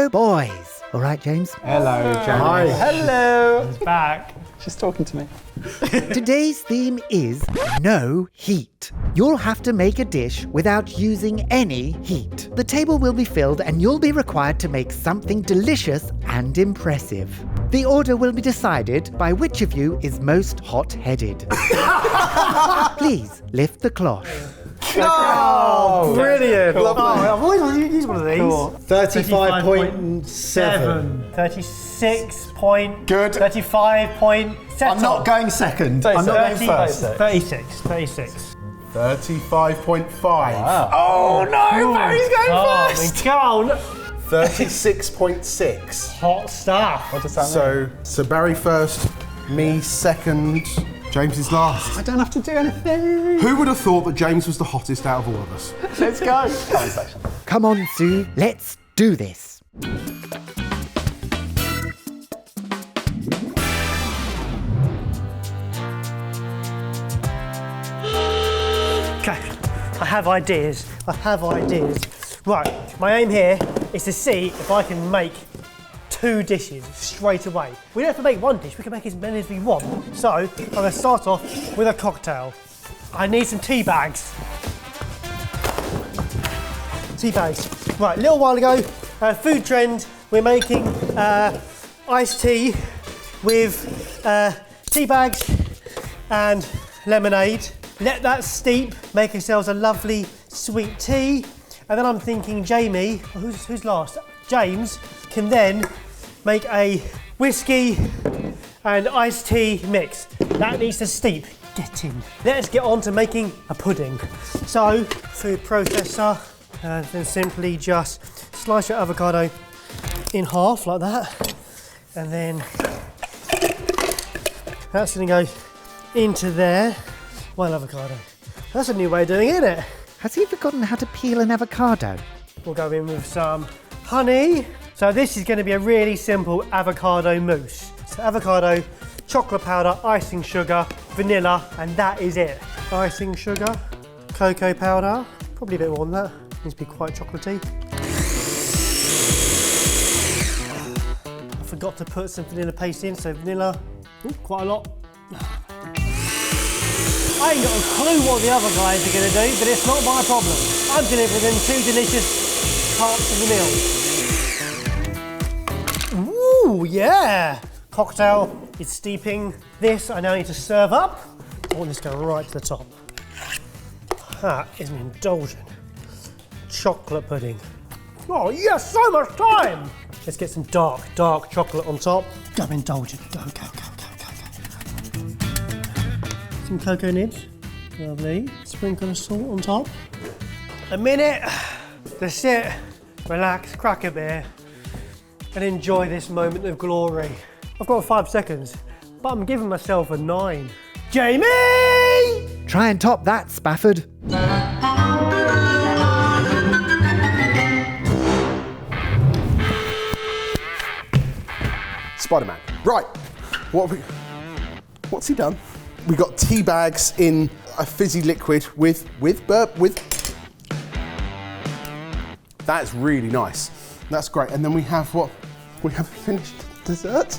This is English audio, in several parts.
Hello, boys. All right, James? Hello, James. Hi. Hello. He's back. She's talking to me. Today's theme is no heat. You'll have to make a dish without using any heat. The table will be filled and you'll be required to make something delicious and impressive. The order will be decided by which of you is most hot-headed. Please lift the cloth. Oh, brilliant. Lovely. Oh, I've always used one of these. Cool. 35.7. 36 point. Good. 35 point. I'm not going second. I'm not going first. 36. 35.5. Wow. Oh no, Barry's going first. Go on. 36.6. Hot stuff. What does that mean? So Barry first, me second, James is last. I don't have to do anything. Who would have thought that James was the hottest out of all of us? Let's go. Comment section. Come on, Sue, let's do this. Okay, I have ideas. Right, my aim here is to see if I can make 2 dishes straight away. We don't have to make 1 dish, we can make as many as we want. So, I'm going to start off with a cocktail. I need some tea bags. Right, a little while ago, food trend, we're making iced tea with tea bags and lemonade. Let that steep, make ourselves a lovely sweet tea. And then I'm thinking Jamie, who's last? James can then make a whiskey and iced tea mix. That needs to steep. Get in. Let's get on to making a pudding. So, food processor, and then simply just slice your avocado in half like that. And then that's gonna go into there. One avocado. That's a new way of doing it, isn't it? Has he forgotten how to peel an avocado? We'll go in with some honey. So this is going to be a really simple avocado mousse. So avocado, chocolate powder, icing sugar, vanilla, and that is it. Icing sugar, cocoa powder, probably a bit more than that. Needs to be quite chocolatey. I forgot to put some vanilla paste in, so vanilla, quite a lot. I ain't got a clue what the other guys are going to do, but it's not my problem. I'm delivering them 2 delicious parts of the meal. Ooh, yeah! Cocktail is steeping. This I now need to serve up. I want this to go right to the top. That is an indulgent chocolate pudding. Oh yes, so much time! Let's get some dark chocolate on top. Go indulgent, go. Some cocoa nibs, lovely. Sprinkle of salt on top. A minute to sit, relax, crack a beer, and enjoy this moment of glory. I've got 5 seconds, but I'm giving myself a 9. Jamie! Try and top that, Spafford. Spider-Man. Right. What's he done? We got tea bags in a fizzy liquid with. That's really nice. That's great. And then we have what? We have finished dessert.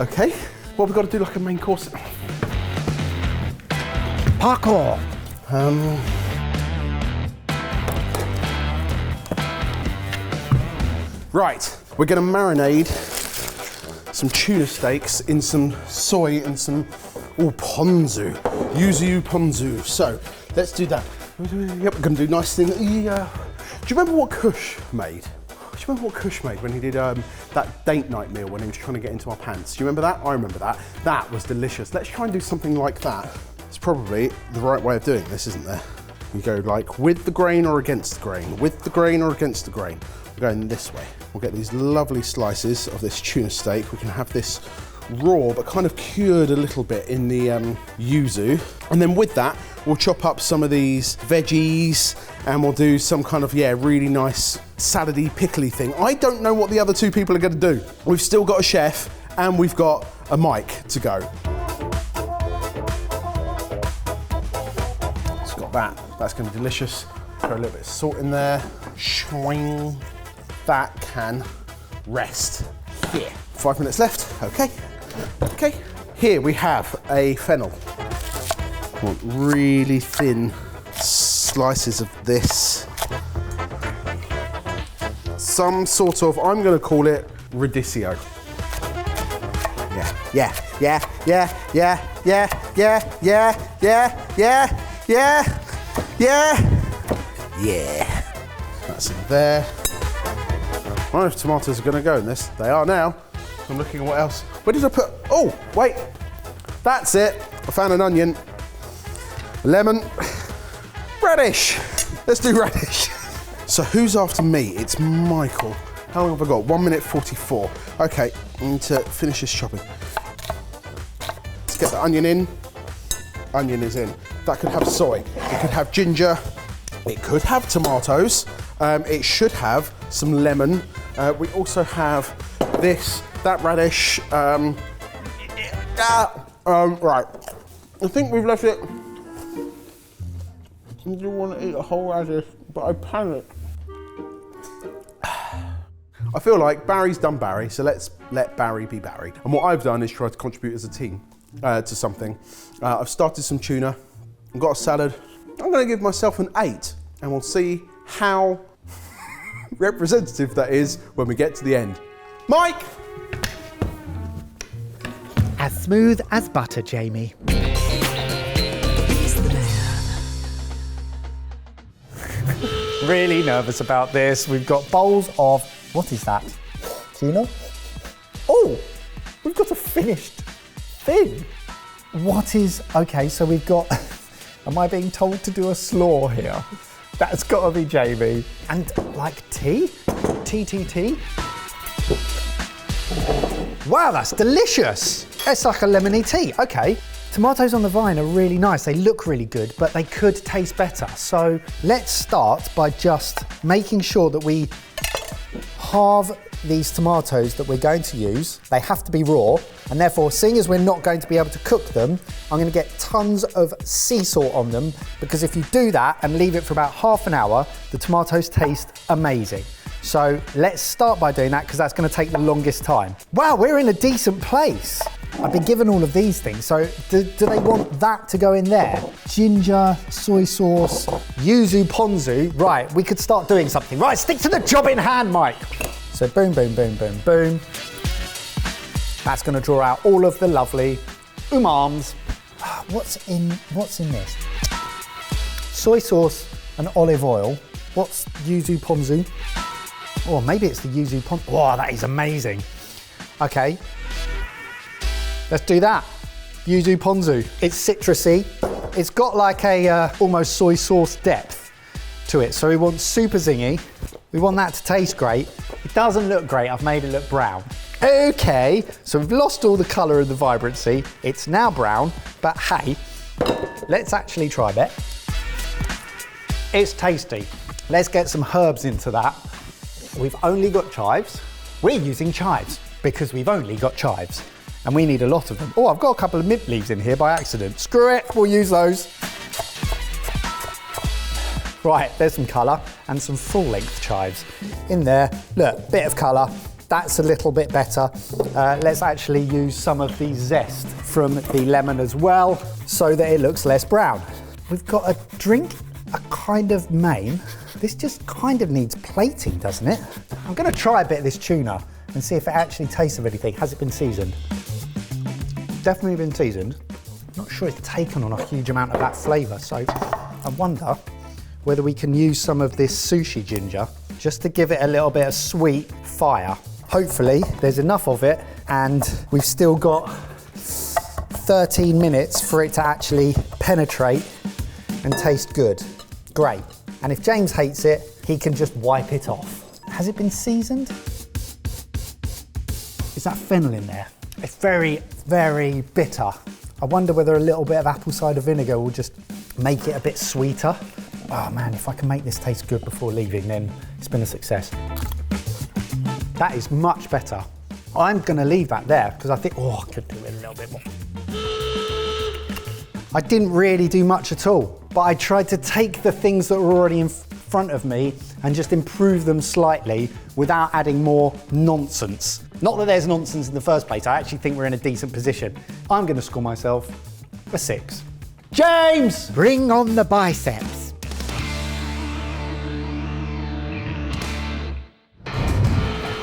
Okay. Well, we've got to do like a main course. Parkour. Right. We're going to marinate some tuna steaks in some soy and some ponzu, yuzu ponzu. So let's do that. Yep, we're going to do nice thing. Do you remember what Kush made? Do you remember what Kush made when he did that date night meal when he was trying to get into our pants? Do you remember that? I remember that. That was delicious. Let's try and do something like that. It's probably the right way of doing this, isn't there? You go like with the grain or against the grain, with the grain or against the grain. We're going this way. We'll get these lovely slices of this tuna steak. We can have this raw, but kind of cured a little bit in the yuzu. And then with that, we'll chop up some of these veggies and we'll do some kind of, really nice salady, pickly thing. I don't know what the other 2 people are going to do. We've still got a chef and we've got a mic to go. It's got that. That's going to be delicious. Throw a little bit of salt in there. Shwing. that can rest here. 5 minutes left, okay. Okay, here we have a fennel. I want really thin slices of this. Some sort of, I'm gonna call it radicchio. Yeah. That's in there. I don't know if tomatoes are gonna go in this. They are now. I'm looking at what else. Where did I put, oh, wait. That's it. I found an onion. Lemon. Radish. Let's do radish. So who's after me? It's Michael. How long have I got? 1 minute 44. Okay, I need to finish this chopping. Let's get the onion in. Onion is in. That could have soy. It could have ginger. It could have tomatoes. It should have some lemon. We also have this, that radish. Right. I think we've left it. I do want to eat a whole radish, but I panic. I feel like Barry's done Barry, so let's let Barry be Barry. And what I've done is try to contribute as a team to something. I've started some tuna, I've got a salad. I'm going to give myself an 8, and we'll see how representative that is when we get to the end. Mike! As smooth as butter, Jamie. Really nervous about this. We've got bowls of, what is that? Tuna? Oh, we've got a finished thing. What is, okay, so we've got, am I being told to do a slaw here? That's gotta be Jamie. And like tea? Tea. Wow, that's delicious. It's like a lemony tea, okay. Tomatoes on the vine are really nice. They look really good, but they could taste better. So let's start by just making sure that we halve these tomatoes that we're going to use. They have to be raw, and therefore, seeing as we're not going to be able to cook them, I'm gonna get tons of sea salt on them, because if you do that and leave it for about half an hour, the tomatoes taste amazing. So let's start by doing that, because that's gonna take the longest time. Wow, we're in a decent place. I've been given all of these things, so do they want that to go in there? Ginger, soy sauce, yuzu ponzu. Right, we could start doing something. Right, stick to the job in hand, Mike. So boom, boom, boom, boom, boom. That's gonna draw out all of the lovely umams. What's in this? Soy sauce and olive oil. What's yuzu ponzu? Oh, maybe it's the yuzu ponzu. Oh, that is amazing. Okay. Let's do that. Yuzu ponzu. It's citrusy. It's got like a almost soy sauce depth to it. So we want super zingy. We want that to taste great. It doesn't look great. I've made it look brown. Okay, so we've lost all the color and the vibrancy. It's now brown, but hey, let's actually try that. It's tasty. Let's get some herbs into that. We've only got chives. We're using chives because we've only got chives. And we need a lot of them. Oh, I've got a couple of mint leaves in here by accident. Screw it, we'll use those. Right, there's some colour and some full-length chives in there. Look, bit of colour. That's a little bit better. Let's actually use some of the zest from the lemon as well, so that it looks less brown. We've got a drink, a kind of main. This just kind of needs plating, doesn't it? I'm gonna try a bit of this tuna and see if it actually tastes of anything. Has it been seasoned? Definitely been seasoned. Not sure it's taken on a huge amount of that flavour, so I wonder whether we can use some of this sushi ginger just to give it a little bit of sweet fire. Hopefully there's enough of it, and we've still got 13 minutes for it to actually penetrate and taste good. Great. And if James hates it, he can just wipe it off. Has it been seasoned? Is that fennel in there? It's very, very bitter. I wonder whether a little bit of apple cider vinegar will just make it a bit sweeter. Oh man, if I can make this taste good before leaving, then it's been a success. That is much better. I'm gonna leave that there because I think, oh, I could do it a little bit more. I didn't really do much at all, but I tried to take the things that were already in front of me and just improve them slightly without adding more nonsense. Not that there's nonsense in the first place, I actually think we're in a decent position. I'm going to score myself a 6. James! Bring on the biceps.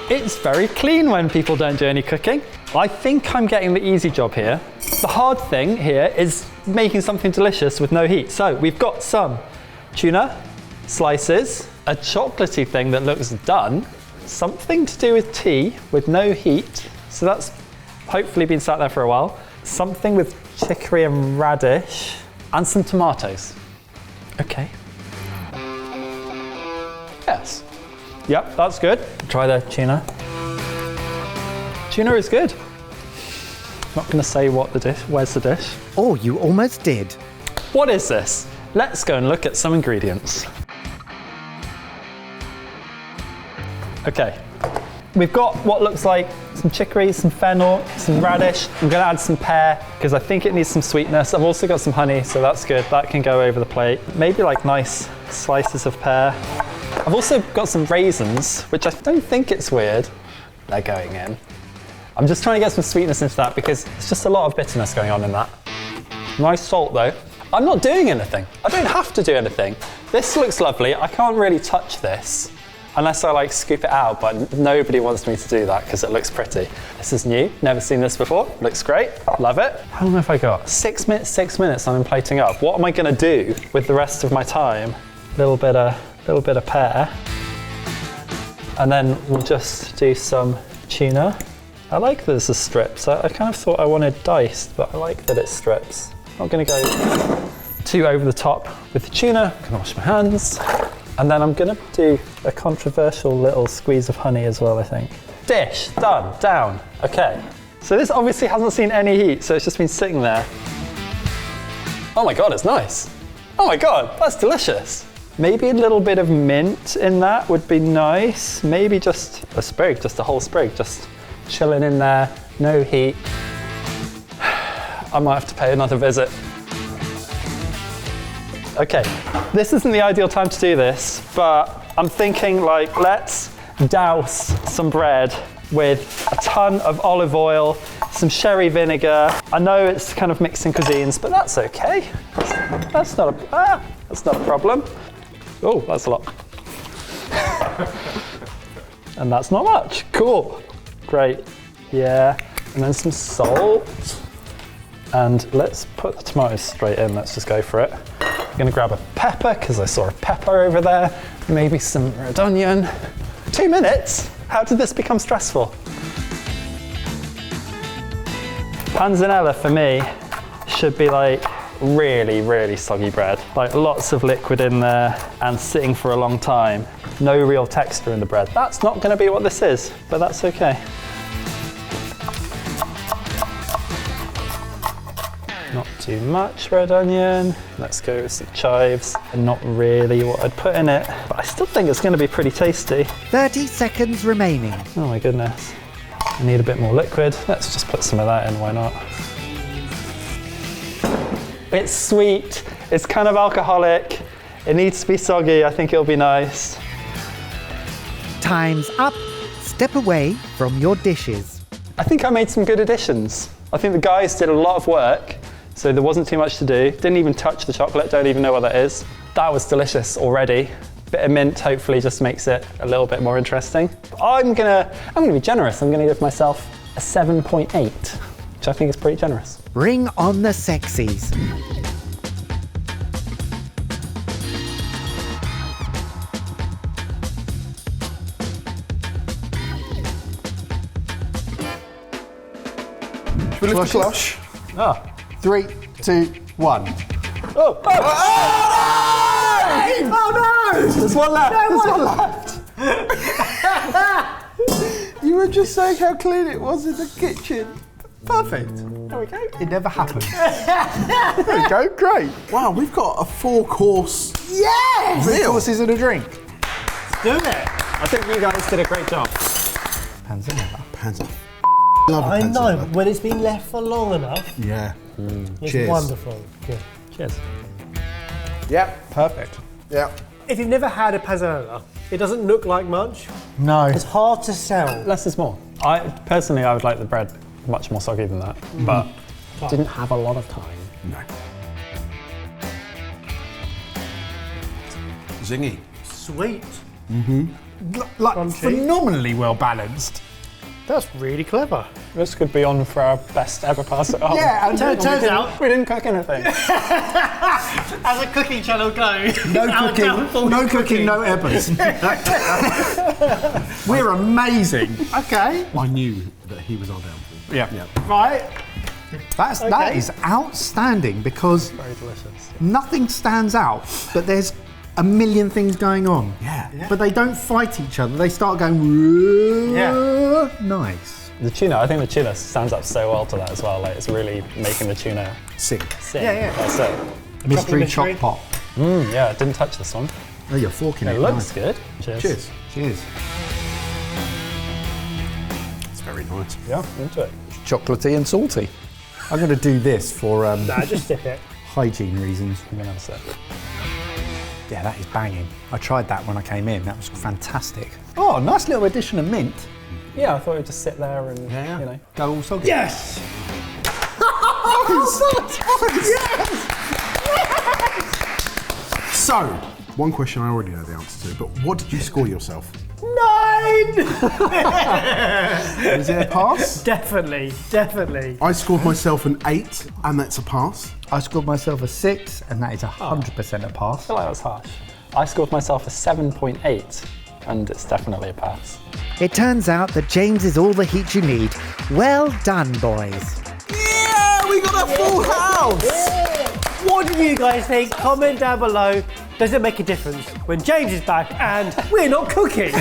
It's very clean when people don't do any cooking. I think I'm getting the easy job here. The hard thing here is making something delicious with no heat. So we've got some tuna slices, a chocolatey thing that looks done, something to do with tea with no heat. So that's hopefully been sat there for a while. Something with chicory and radish and some tomatoes. Okay. Yes. Yep, that's good. Try the tuna. Tuna is good. Not going to say what the dish. Where's the dish? Oh, you almost did. What is this? Let's go and look at some ingredients. Okay, we've got what looks like some chicory, some fennel, some radish. I'm going to add some pear because I think it needs some sweetness. I've also got some honey, so that's good. That can go over the plate. Maybe like nice slices of pear. I've also got some raisins, which I don't think it's weird. They're going in. I'm just trying to get some sweetness into that because there's just a lot of bitterness going on in that. Nice salt though. I'm not doing anything. I don't have to do anything. This looks lovely. I can't really touch this unless I like scoop it out, but nobody wants me to do that because it looks pretty. This is new, never seen this before. Looks great, love it. How long have I got? 6 minutes, 6 minutes I'm plating up. What am I gonna do with the rest of my time? Little bit of pear. And then we'll just do some tuna. I like that this is strips. I kind of thought I wanted diced, but I like that it's strips. Not gonna go too over the top with the tuna. I'm gonna wash my hands. And then I'm gonna do a controversial little squeeze of honey as well, I think. Dish, done, down, okay. So this obviously hasn't seen any heat, so it's just been sitting there. Oh my God, it's nice. Oh my God, that's delicious. Maybe a little bit of mint in that would be nice. Maybe just a sprig, just a whole sprig, just chilling in there, no heat. I might have to pay another visit. Okay, this isn't the ideal time to do this, but I'm thinking like, let's douse some bread with a ton of olive oil, some sherry vinegar. I know it's kind of mixing cuisines, but that's okay. That's not a problem. Oh, that's a lot. And that's not much. Cool. Great. Yeah. And then some salt. And let's put the tomatoes straight in. Let's just go for it. I'm going to grab a pepper because I saw a pepper over there. Maybe some red onion. 2 minutes? How did this become stressful? Panzanella for me should be like really, really soggy bread. Like lots of liquid in there and sitting for a long time. No real texture in the bread. That's not going to be what this is, but that's okay. Not too much red onion. Let's go with some chives. And not really what I'd put in it, but I still think it's going to be pretty tasty. 30 seconds remaining. Oh my goodness. I need a bit more liquid. Let's just put some of that in, why not? It's sweet, it's kind of alcoholic. It needs to be soggy, I think it'll be nice. Time's up. Step away from your dishes. I think I made some good additions. I think the guys did a lot of work, so there wasn't too much to do. Didn't even touch the chocolate, don't even know what that is. That was delicious already. Bit of mint hopefully just makes it a little bit more interesting. I'm gonna be generous. I'm gonna give myself a 7.8, which I think is pretty generous. Bring on the sexies. Should we lift the cloche? Oh. 3, 2, 1. Oh! Oh no! There's one left! There's one left! You were just saying how clean it was in the kitchen. Perfect. There we go. It never happened. There we go, great. Wow, we've got a 4-course Yes! meal. Horses and a drink. Do it. I think you guys did a great job. Panzanella. Panzer. Love a I know, panzer. but when it's been left for long enough, Yeah. it's Cheers. wonderful. Good. Cheers. Yep, perfect. Yeah. if you've never had a pazzola, it doesn't look like much. No. It's hard to sell. Less is more. I would like the bread much more soggy than that, but didn't have a lot of time. No. Zingy. Sweet. Like Crunchy. phenomenally well balanced. That's really clever. This could be on for our best ever pass at home. Yeah, and Turns out, We didn't cook anything. as a cooking channel goes, no cooking, no ebbers. We're amazing. Okay, I knew that he was our downfall. Yeah. right. That is outstanding because Very delicious. nothing stands out, but there's a million things going on. Yeah. But they don't fight each other. They start going. Yeah. Nice. The tuna, I think the tuna stands up so well to that as well. Like it's really making the tuna Sing. sing. Yeah. That's it. Mystery mystery. chop pot. Yeah, didn't touch this one. Oh, you're forking it. It looks Nice. good. Cheers. Cheers. Cheers. It's very nice. Yeah, into it. Chocolatey and salty. I'm going to do this for Nah, just sip it. hygiene reasons. I'm gonna have a sip. Yeah, that is banging. I tried that when I came in. That was fantastic. Oh, nice little addition of mint. Yeah, I thought it would just sit there and you know. Go all soggy. Yes. So, one question I already know the answer to, but what did you score yourself? 9. Was it a pass? Definitely. I scored myself an 8, and that's a pass. I scored myself a 6, and that is 100% a pass. I feel like that was harsh. I scored myself a 7.8, and it's definitely a pass. It turns out that James is all the heat you need. Well done, boys. Yeah, we got a full house! What do you guys think? Comment down below. Does it make a difference when James is back and we're not cooking?